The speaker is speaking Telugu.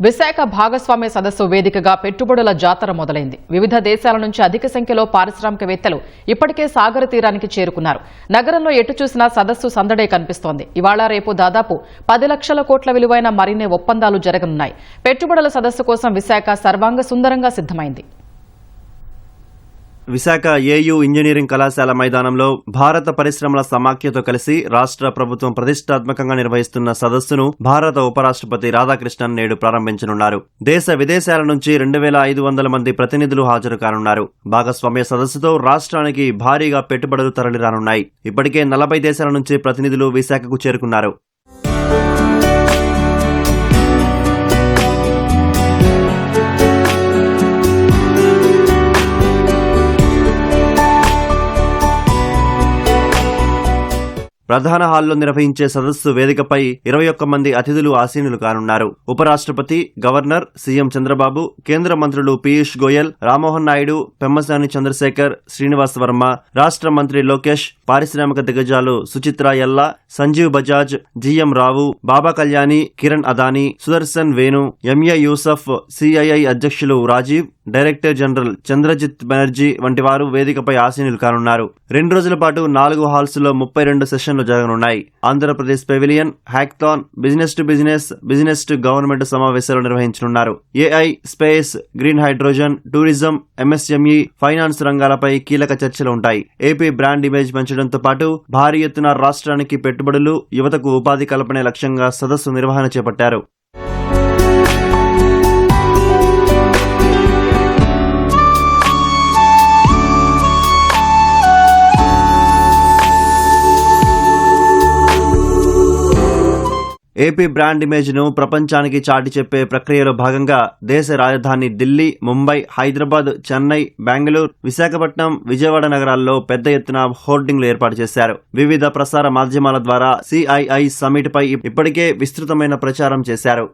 విశాఖ భాగస్వామ్య సదస్సు వేదికగా పెట్టుబడుల జాతర మొదలైంది. వివిధ దేశాల నుంచి అధిక సంఖ్యలో పారిశ్రామికవేత్తలు ఇప్పటికే సాగర తీరానికి చేరుకున్నారు. నగరంలో ఎటు చూసినా సదస్సు సందడే కనిపిస్తోంది. ఇవాళ రేపు దాదాపు 10 లక్షల కోట్ల విలువైన మరిన్ని ఒప్పందాలు జరగనున్నాయి. పెట్టుబడుల సదస్సు కోసం విశాఖ సర్వాంగ సుందరంగా సిద్ధమైంది. విశాఖ ఏయూ ఇంజనీరింగ్ కళాశాల మైదానంలో భారత పరిశ్రమల సమాఖ్యతో కలిసి రాష్ట్ర ప్రభుత్వం ప్రతిష్టాత్మకంగా నిర్వహిస్తున్న సదస్సును భారత ఉపరాష్ట్రపతి రాధాకృష్ణన్ నేడు ప్రారంభించనున్నారు. దేశ విదేశాల నుంచి 2500 మంది ప్రతినిధులు హాజరు కానున్నారు. భాగస్వామ్య సదస్సుతో రాష్ట్రానికి భారీగా పెట్టుబడులు తరలిరానున్నాయి. ఇప్పటికే 40 దేశాల నుంచి ప్రతినిధులు విశాఖకు చేరుకున్నారు. ప్రధాన హాల్లో నిర్వహించే సదస్సు వేదికపై 21 మంది అతిథులు ఆసీనులు కానున్నారు. ఉపరాష్ట్రపతి, గవర్నర్, సీఎం చంద్రబాబు, కేంద్ర మంత్రులు పీయూష్ గోయల్, రామ్మోహన్ నాయుడు, పెమ్మసాని చంద్రశేఖర్, శ్రీనివాస్ వర్మ, రాష్ట్ర మంత్రి లోకేష్, పారిశ్రామిక దిగ్గజాలు సుచిత్రా ఎల్లా, సంజీవ్ బజాజ్, జీఎం రావు, బాబా కళ్యాణి, కిరణ్ అదానీ, సుదర్శన్ వేణు, ఎంఏ యూసఫ్, సిఐఐ అధ్యక్షులు రాజీవ్, డైరెక్టర్ జనరల్ చంద్రజిత్ బెనర్జీ వంటి వారు వేదికపై ఆసీనులు కానున్నారు. 2 రోజుల పాటు 4 హాల్స్ లో 32 సెషన్లు జరగనున్నాయి. Andhra Pradesh pavilion, hackathon, business to business, business to government సమావేశాలు నిర్వహించనున్నారు. AI, space, green hydrogen, tourism, MSME, finance రంగాలపై కీలక చర్చలు ఉంటాయి. ఏపీ బ్రాండ్ ఇమేజ్ పెంచడంతో పాటు భారీ ఎత్తున రాష్ట్రానికి పెట్టుబడులు, యువతకు ఉపాధి కల్పనే లక్ష్యంగా సదస్సు నిర్వహణ చేపట్టారు. ఏపీ బ్రాండ్ ఇమేజ్ ను ప్రపంచానికి చాటి చెప్పే ప్రక్రియలో భాగంగా దేశ రాజధాని ఢిల్లీ, ముంబై, హైదరాబాద్, చెన్నై, బెంగళూరు, విశాఖపట్నం, విజయవాడ నగరాల్లో పెద్ద ఎత్తున హోర్డింగ్లు ఏర్పాటు చేశారు. వివిధ ప్రసార మాధ్యమాల ద్వారా సిఐఐ సమిట్ పై ఇప్పటికే విస్తృతమైన ప్రచారం చేశారు.